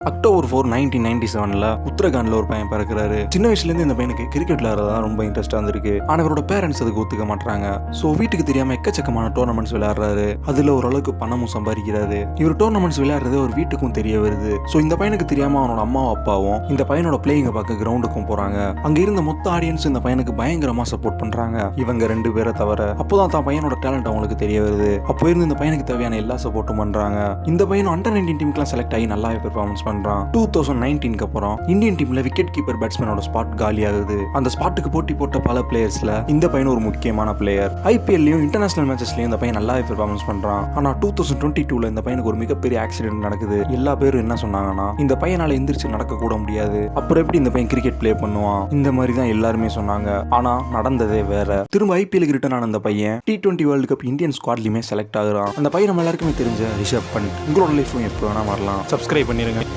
October 4, 1997 உத்தரகாண்ட்ல ஒரு பையன் பிறக்கிறாரு. சின்ன வயசுலேருந்து இந்த பையனுக்கு கிரிக்கெட் விளையாடுறதா ரொம்ப இன்ட்ரெஸ்டா இருந்திருக்கு. ஆனா இவரோட பேரண்ட்ஸ் அதுக்கு ஒத்துக்க மாட்டாங்க. ஸோ வீட்டுக்கு தெரியாம எக்கச்சக்கமான டோர்னமெண்ட்ஸ் விளையாடுறாரு. அதுல ஓரளவுக்கு பணமும் சம்பாதிக்கிறாரு. இவர் டோர்னமெண்ட்ஸ் விளையாடுறது ஒரு வீட்டுக்கும் தெரிய வருது. ஸோ இந்த பையனுக்கு தெரியாம அவனோட அம்மாவும் அப்பாவும் இந்த பையனோட பிளேயிங்க பார்க்க கிரவுண்டுக்கும் போறாங்க. அங்க இருந்த மொத்த ஆடியன்ஸ் இந்த பையனுக்கு பயங்கரமா சப்போர்ட் பண்றாங்க. இவங்க 2 பேரை தவிர. அப்போதான் தான் பையனோட டேலண்ட் அவங்களுக்கு தெரிய வருது. அப்போ இருந்து இந்த பையனுக்கு தேவையான எல்லா சப்போர்ட்டும் பண்றாங்க. இந்த பையனும் அண்டர் 19 டீமுக்குலாம் செலக்ட் ஆகி நல்லாவே பெர்ஃபார்மன்ஸ் பண்றான். 2019 அப்புறம் இந்தியன் டீம்ல விக்கெட் கீப்பர் பேட்ஸ்மேனோட ஸ்பாட் காலி ஆகுது. அந்த ஸ்பாட்டுக்கு போட்டி போட்ட பல பிளேயர்ஸ்ல இந்த பையன் ஒரு முக்கியமான பிளேயர். ஐபிஎல்லையும் இன்டர்நேஷனல் மேட்சஸ்லயும் இந்த பையன் நல்லாவே பெர்ஃபார்மன்ஸ் பண்றான். ஆனா 2022 இந்த பையனுக்கு ஒரு மிகப்பெரிய ஆக்சிடென்ட் நடக்குது. எல்லா பேரும் என்ன சொன்னாங்கன்னா, இந்த பையனால எந்திரிச்சு நடக்க கூட முடியாது, அப்புறம் எப்படி இந்த பையன் கிரிக்கெட் பிளே பண்ணுவான், இந்த மாதிரி தான் எல்லாருமே சொன்னாங்க. ஆனா நடந்ததே வேற. திரும்ப ஐபிஎலுக்கு ரிட்டர்ன் ஆன அந்த பையன் T20 வேர்ல்டு கப் இந்தியன் ஸ்குவாட்லயுமே செலக்ட் ஆகுறான். அந்த பையன் நம்ம எல்லாருக்குமே தெரிஞ்ச ரிஷப் பண்ட். உங்களோட லைஃப்பும் எப்போ வேணா வரலாம். சப்ஸ்கிரைப் பண்ணிருங்க.